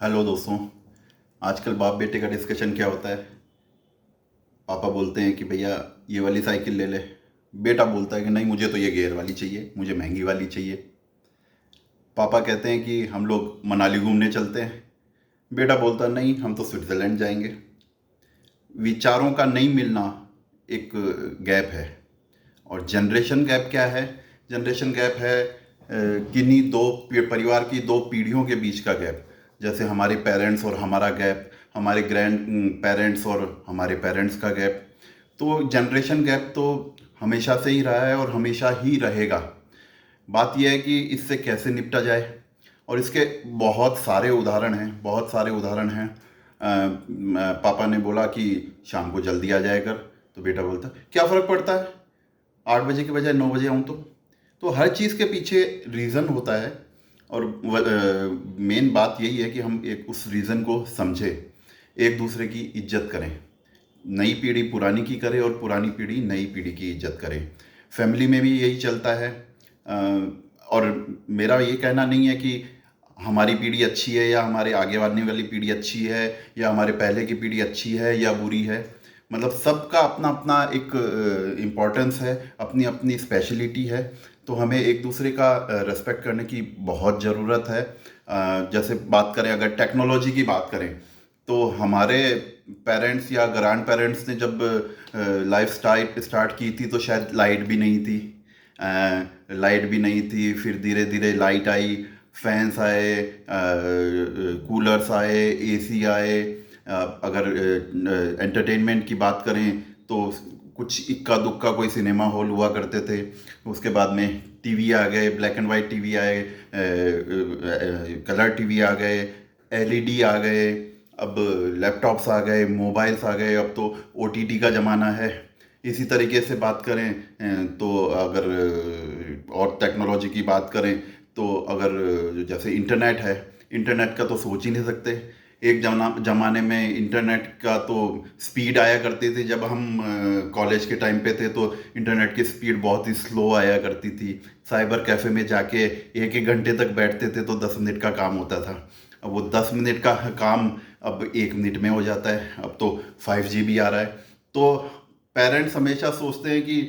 Hello दोस्तों। आजकल बाप बेटे का डिस्कशन क्या होता है। पापा बोलते हैं कि भैया ये वाली साइकिल ले ले। बेटा बोलता है कि नहीं, मुझे तो ये गियर वाली चाहिए, मुझे महंगी वाली चाहिए। पापा कहते हैं कि हम लोग मनाली घूमने चलते हैं। बेटा बोलता है नहीं, हम तो स्विट्ज़रलैंड जाएंगे। विचारों का नहीं मिलना एक गैप है। और जनरेशन गैप क्या है? जनरेशन गैप है किन्हीं परिवार की दो पीढ़ियों के बीच का गैप। जैसे हमारे पेरेंट्स और हमारा गैप, हमारे ग्रैंड पेरेंट्स और हमारे पेरेंट्स का गैप। तो जनरेशन गैप तो हमेशा से ही रहा है और हमेशा ही रहेगा। बात यह है कि इससे कैसे निपटा जाए। और इसके बहुत सारे उदाहरण हैं, बहुत सारे उदाहरण हैं। पापा ने बोला कि शाम को जल्दी आ जाया कर। तो बेटा बोलता क्या फ़र्क पड़ता है, 8 बजे के बजाय 9 बजे आऊँ तो हर चीज़ के पीछे रीज़न होता है। और मेन बात यही है कि हम एक उस रीज़न को समझे, एक दूसरे की इज्जत करें। नई पीढ़ी पुरानी की करे और पुरानी पीढ़ी नई पीढ़ी की इज्जत करे। फैमिली में भी यही चलता है। और मेरा ये कहना नहीं है कि हमारी पीढ़ी अच्छी है या हमारे आगे आने वाली पीढ़ी अच्छी है या हमारे पहले की पीढ़ी अच्छी है या बुरी है। मतलब सबका अपना अपना एक इम्पोर्टेंस है, अपनी अपनी स्पेशलिटी है। तो हमें एक दूसरे का रेस्पेक्ट करने की बहुत ज़रूरत है। जैसे बात करें, अगर टेक्नोलॉजी की बात करें, तो हमारे पेरेंट्स या ग्रैंड पेरेंट्स ने जब लाइफ स्टार्ट की थी तो शायद लाइट भी नहीं थी। लाइट भी नहीं थी, फिर धीरे धीरे लाइट आई, फैंस आए, कूलर्स आए, एसी आए। अगर एंटरटेनमेंट की बात करें तो कुछ इक्का दुक्का कोई सिनेमा हॉल हुआ करते थे। उसके बाद में टीवी आ गए, ब्लैक एंड वाइट टीवी आए, कलर टीवी आ गए, एलईडी आ गए, अब लैपटॉप्स आ गए, मोबाइल्स आ गए, अब तो ओटीटी का ज़माना है। इसी तरीके से बात करें तो अगर और टेक्नोलॉजी की बात करें तो अगर जैसे इंटरनेट है, इंटरनेट का तो सोच ही नहीं सकते। एक ज़माने में इंटरनेट का तो स्पीड आया करती थी। जब हम कॉलेज के टाइम पे थे तो इंटरनेट की स्पीड बहुत ही स्लो आया करती थी। साइबर कैफ़े में जाके एक एक घंटे तक बैठते थे तो 10 मिनट का काम होता था। अब वो 10 मिनट का काम अब 1 मिनट में हो जाता है। अब तो 5G आ रहा है। तो पेरेंट्स हमेशा सोचते हैं कि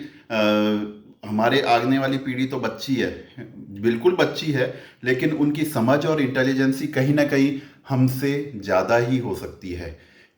हमारे आगने वाली पीढ़ी तो बच्ची है, बिल्कुल बच्ची है, लेकिन उनकी समझ और इंटेलिजेंसी कहीं ना कहीं हमसे ज़्यादा ही हो सकती है।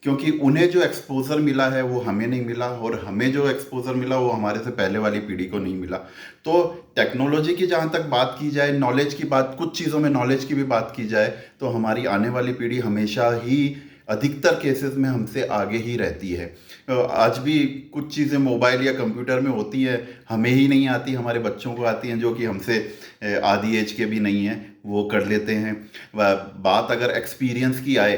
क्योंकि उन्हें जो एक्सपोज़र मिला है वो हमें नहीं मिला, और हमें जो एक्सपोज़र मिला वो हमारे से पहले वाली पीढ़ी को नहीं मिला। तो टेक्नोलॉजी की जहाँ तक बात की जाए, नॉलेज की बात, कुछ चीज़ों में नॉलेज की भी बात की जाए, तो हमारी आने वाली पीढ़ी हमेशा ही अधिकतर केसेस में हमसे आगे ही रहती है। आज भी कुछ चीज़ें मोबाइल या कंप्यूटर में होती हैं, हमें ही नहीं आती, हमारे बच्चों को आती हैं, जो कि हमसे आधी एज के भी नहीं हैं, वो कर लेते हैं। बात अगर एक्सपीरियंस की आए,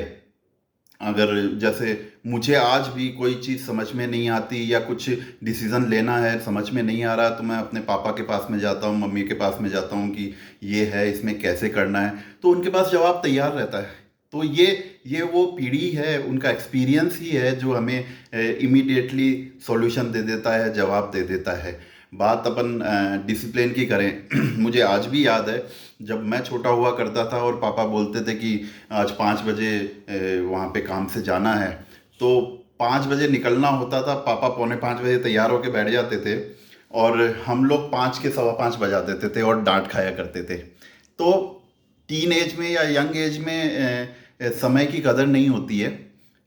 अगर जैसे मुझे आज भी कोई चीज़ समझ में नहीं आती या कुछ डिसीज़न लेना है समझ में नहीं आ रहा, तो मैं अपने पापा के पास में जाता हूँ, मम्मी के पास में जाता हूँ कि ये है, इसमें कैसे करना है, तो उनके पास जवाब तैयार रहता है। तो ये वो पीढ़ी है, उनका एक्सपीरियंस ही है जो हमें इमीडिएटली सॉल्यूशन दे देता है, जवाब दे देता है। बात अपन डिसिप्लिन की करें मुझे आज भी याद है जब मैं छोटा हुआ करता था और पापा बोलते थे कि आज 5 बजे वहाँ पे काम से जाना है, तो 5 बजे निकलना होता था। पापा 4:45 बजे तैयार होके बैठ जाते थे और हम लोग 5 के 5:15 बजा देते थे और डांट खाया करते थे। तो टीन एज में या यंग एज में समय की कदर नहीं होती है,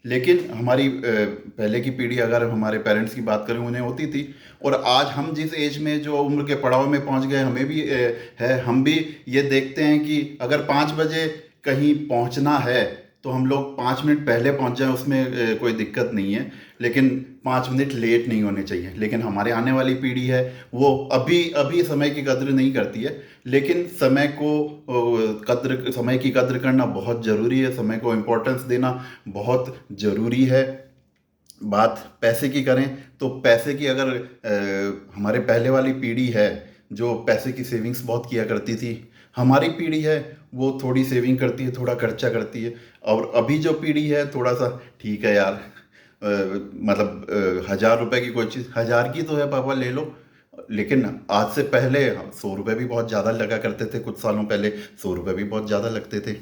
लेकिन हमारी पहले की पीढ़ी, अगर हमारे पेरेंट्स की बात करें, उन्हें होती थी। और आज हम जिस एज में, जो उम्र के पड़ाव में पहुंच गए, हमें भी है, हम भी ये देखते हैं कि अगर 5 बजे कहीं पहुंचना है तो हम लोग 5 मिनट पहले पहुंच जाएं, उसमें कोई दिक्कत नहीं है, लेकिन 5 मिनट लेट नहीं होने चाहिए। लेकिन हमारे आने वाली पीढ़ी है, वो अभी अभी समय की कद्र नहीं करती है। लेकिन समय की कद्र करना बहुत ज़रूरी है, समय को इम्पोर्टेंस देना बहुत ज़रूरी है। बात पैसे की करें तो पैसे की, अगर हमारे पहले वाली पीढ़ी है जो पैसे की सेविंग्स बहुत किया करती थी, हमारी पीढ़ी है वो थोड़ी सेविंग करती है, थोड़ा खर्चा करती है। और अभी जो पीढ़ी है थोड़ा सा ठीक है यार, मतलब 1,000 रुपए की कोई चीज़ 1,000 की तो है पापा ले लो। लेकिन आज से पहले 100 रुपये भी बहुत ज़्यादा लगा करते थे, कुछ सालों पहले 100 रुपये भी बहुत ज़्यादा लगते थे।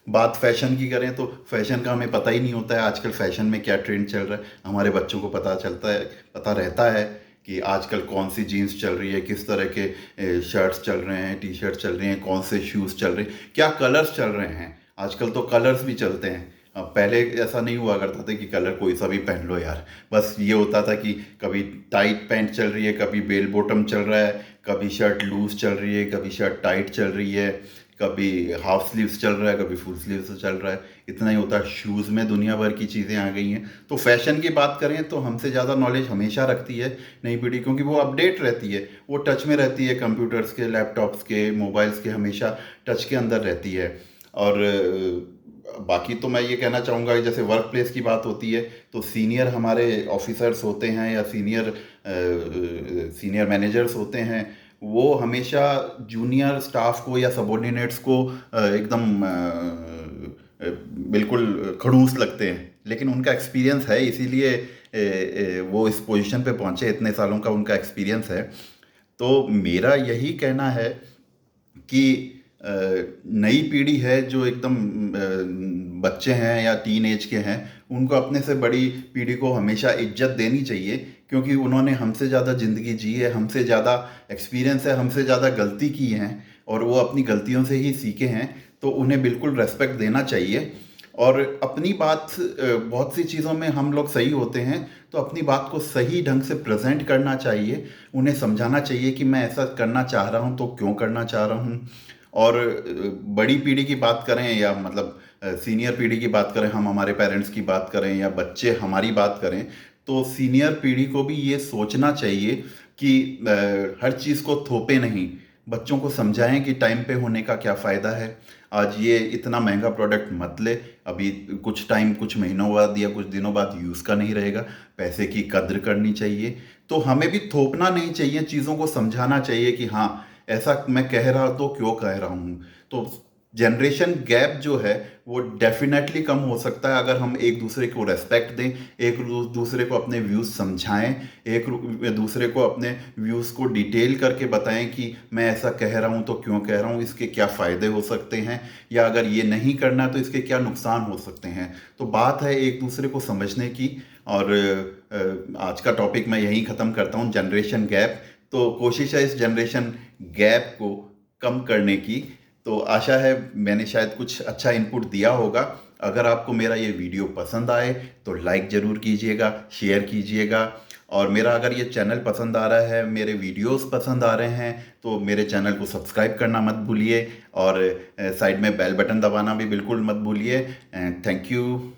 बात फैशन की करें तो फैशन का हमें पता ही नहीं होता है आजकल फैशन में क्या ट्रेंड चल रहा है। हमारे बच्चों को पता रहता है कि आजकल कौन सी जीन्स चल रही है, किस तरह के शर्ट्स चल रहे हैं, टी शर्ट चल रही हैं, कौन से शूज़ चल रहे हैं, क्या कलर्स चल रहे हैं। आजकल तो कलर्स भी चलते हैं। पहले ऐसा नहीं हुआ करता था कि कलर कोई सा भी पहन लो यार। बस ये होता था कि कभी टाइट पैंट चल रही है, कभी बेल बॉटम चल रहा है, कभी शर्ट लूज चल रही है, कभी शर्ट टाइट चल रही है, कभी हाफ स्लीव्स चल रहा है, कभी फुल स्लीव्स चल रहा है। इतना ही होता है। शूज़ में दुनिया भर की चीज़ें आ गई हैं। तो फैशन की बात करें तो हमसे ज़्यादा नॉलेज हमेशा रखती है नई पीढ़ी, क्योंकि वो अपडेट रहती है, वो टच में रहती है, कंप्यूटर्स के, लैपटॉप्स के, मोबाइल्स के, हमेशा टच के अंदर रहती है। और बाकी तो मैं ये कहना चाहूँगा कि जैसे वर्क प्लेस की बात होती है तो सीनियर हमारे ऑफिसर्स होते हैं या सीनियर मैनेजर्स होते हैं, वो हमेशा जूनियर स्टाफ को या सबॉर्डिनेट्स को एकदम बिल्कुल खड़ूस लगते हैं, लेकिन उनका एक्सपीरियंस है, इसीलिए वो इस पोजीशन पे पहुंचे, इतने सालों का उनका एक्सपीरियंस है। तो मेरा यही कहना है कि नई पीढ़ी है जो एकदम बच्चे हैं या टीन एज के हैं, उनको अपने से बड़ी पीढ़ी को हमेशा इज्जत देनी चाहिए, क्योंकि उन्होंने हमसे ज़्यादा ज़िंदगी जी है, हमसे ज़्यादा एक्सपीरियंस है, हमसे ज़्यादा गलती की हैं और वो अपनी गलतियों से ही सीखे हैं। तो उन्हें बिल्कुल रेस्पेक्ट देना चाहिए। और अपनी बात बहुत सी चीज़ों में हम लोग सही होते हैं, तो अपनी बात को सही ढंग से प्रेजेंट करना चाहिए। उन्हें समझाना चाहिए कि मैं ऐसा करना चाह रहा हूँ तो क्यों करना चाह रहा हूँ। और बड़ी पीढ़ी की बात करें या मतलब सीनियर पीढ़ी की बात करें, हम हमारे पेरेंट्स की बात करें या बच्चे हमारी बात करें, तो सीनियर पीढ़ी को भी ये सोचना चाहिए कि हर चीज़ को थोपे नहीं, बच्चों को समझाएं कि टाइम पे होने का क्या फ़ायदा है। आज ये इतना महंगा प्रोडक्ट मत ले, अभी कुछ टाइम, कुछ महीनों बाद या कुछ दिनों बाद यूज़ का नहीं रहेगा। पैसे की कद्र करनी चाहिए। तो हमें भी थोपना नहीं चाहिए, चीज़ों को समझाना चाहिए कि हाँ, ऐसा मैं कह रहा तो क्यों कह रहा हूँ। तो जनरेशन गैप जो है वो डेफिनेटली कम हो सकता है अगर हम एक दूसरे को रेस्पेक्ट दें, एक दूसरे को अपने व्यूज़ समझाएं, एक दूसरे को अपने व्यूज़ को डिटेल करके बताएं कि मैं ऐसा कह रहा हूँ तो क्यों कह रहा हूँ, इसके क्या फ़ायदे हो सकते हैं, या अगर ये नहीं करना तो इसके क्या नुकसान हो सकते हैं। तो बात है एक दूसरे को समझने की। और आज का टॉपिक मैं यहीं ख़त्म करता हूँ, जनरेशन गैप। तो कोशिश है इस जनरेशन गैप को कम करने की। तो आशा है मैंने शायद कुछ अच्छा इनपुट दिया होगा। अगर आपको मेरा ये वीडियो पसंद आए तो लाइक ज़रूर कीजिएगा, शेयर कीजिएगा। और मेरा अगर ये चैनल पसंद आ रहा है, मेरे वीडियोस पसंद आ रहे हैं, तो मेरे चैनल को सब्सक्राइब करना मत भूलिए और साइड में बेल बटन दबाना भी बिल्कुल मत भूलिए। Thank you.